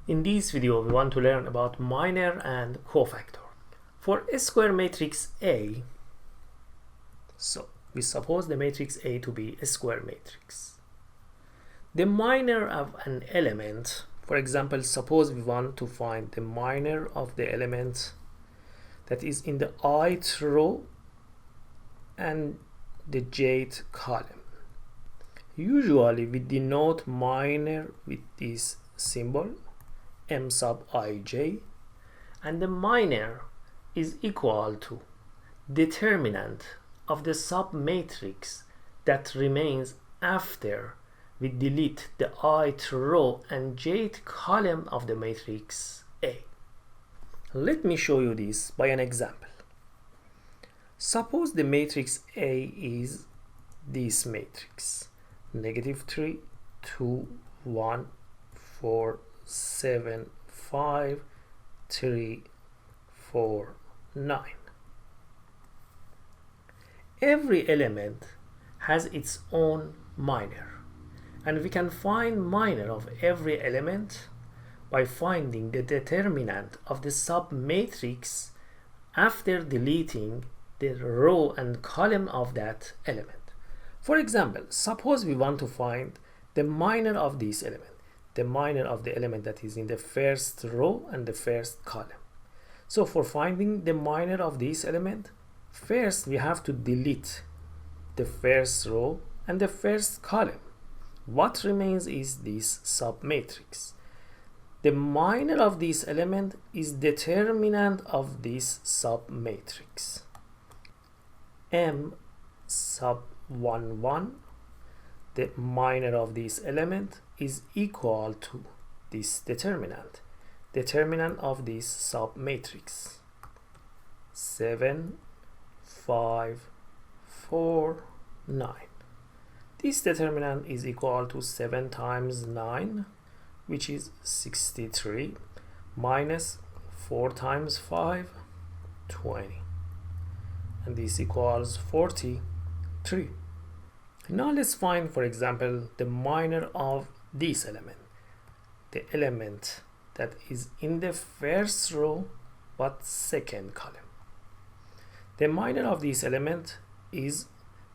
In this video, we want to learn about minor and cofactor. For a square matrix A, so we suppose the matrix A to be a square matrix. The minor of an element, for example, suppose we want to find the minor of the element that is in the ith row and the jth column. Usually we denote minor with this symbol m sub ij, and the minor is equal to determinant of the submatrix that remains after we delete the ith row and jth column of the matrix A. Let me show you this by an example. Suppose the matrix A is this matrix: -3, 2, 1, 4, 7, 5, 3, 4, 9. Every element has its own minor, and we can find minor of every element by finding the determinant of the submatrix after deleting the row and column of that element. For example, suppose we want to find the minor of this element, the minor of the element that is in the first row and the first column. So for finding the minor of this element, first we have to delete the first row and the first column. What remains is this submatrix. The minor of this element is determinant of this submatrix. M sub 1, 1, the minor of this element is equal to this determinant of this submatrix: 7, 5, 4, 9. This determinant is equal to 7 times 9, which is 63, minus 4 times 5, 20. And this equals 43. Now let's find, for example, the minor of this element, the element that is in the first row but second column. The minor of this element is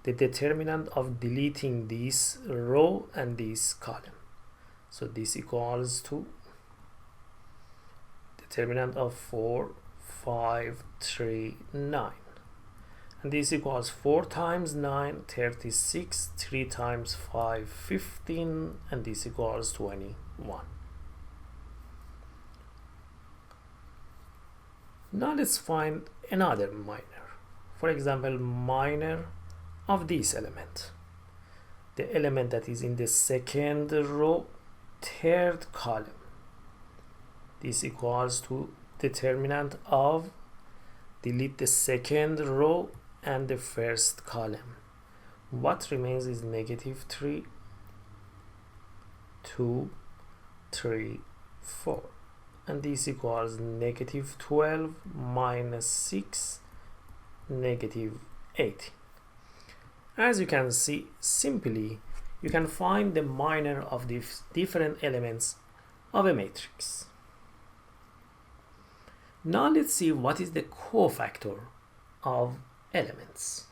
the determinant of deleting this row and this column. So this equals to determinant of 4, 5, 3, 9. And this equals 4 times 9, 36, 3 times 5, 15, and this equals 21. Now let's find another minor. For example, minor of this element, the element that is in the second row, third column. This equals to determinant of delete the second row and the first column. What remains is -3, 2, 3, 4, and this equals -12 minus 6, -18. As you can see, simply you can find the minor of the different elements of a matrix. Now let's see what is the cofactor of elements.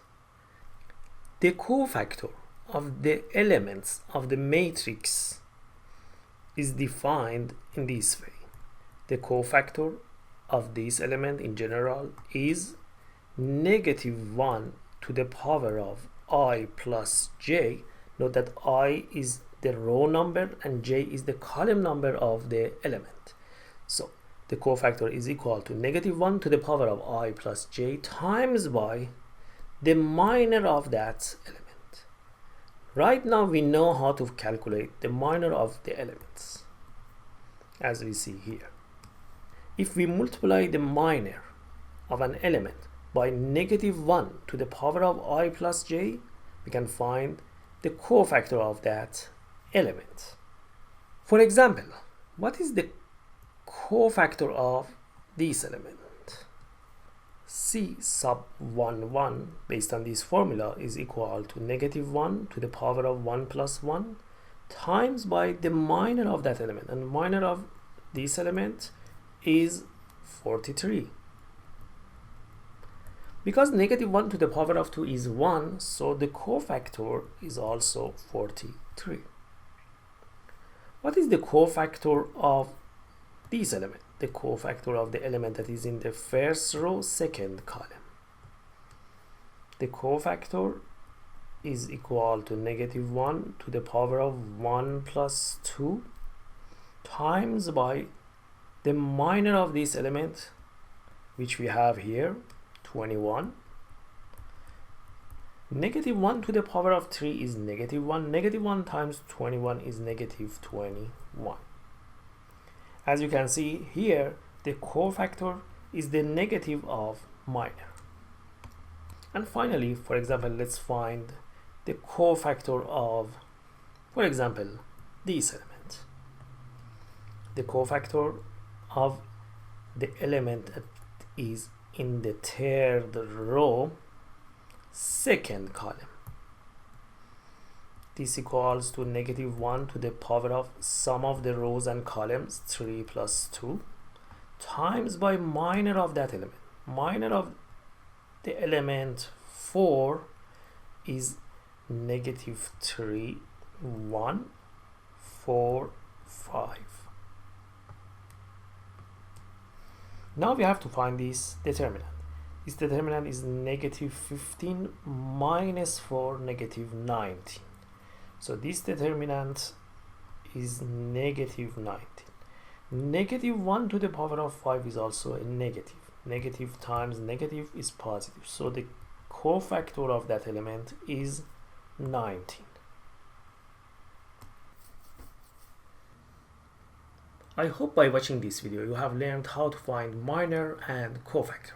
The cofactor of the elements of the matrix is defined in this way. The cofactor of this element in general is -1 to the power of I plus j. Note that I is the row number and j is the column number of the element. So the cofactor is equal to -1 to the power of I plus j times by the minor of that element. Right now we know how to calculate the minor of the elements, as we see here. If we multiply the minor of an element by -1 to the power of I plus j, we can find the cofactor of that element. For example, what is the cofactor of this element? C sub 1, 1, based on this formula, is equal to -1 to the power of 1 plus 1 times by the minor of that element, and minor of this element is 43. Because negative 1 to the power of 2 is 1, so the cofactor is also 43. What is the cofactor of this element? The cofactor of the element that is in the first row, second column. The cofactor is equal to negative 1 to the power of 1 plus 2 times by the minor of this element, which we have here, 21. Negative 1 to the power of 3 is negative 1. Negative 1 times 21 is negative 21. As you can see here, the cofactor is the negative of minor. And finally, for example, let's find the cofactor of, for example, this element. The cofactor of the element that is in the third row, second column. This equals to negative 1 to the power of sum of the rows and columns, 3 plus 2, times by minor of that element. Minor of the element 4 is negative 3, 1, 4, 5. Now we have to find this determinant. This determinant is negative 15 minus 4, negative 19. So this determinant is negative 19. Negative 1 to the power of 5 is also a negative. Negative times negative is positive. So the cofactor of that element is 19. I hope by watching this video you have learned how to find minor and cofactor.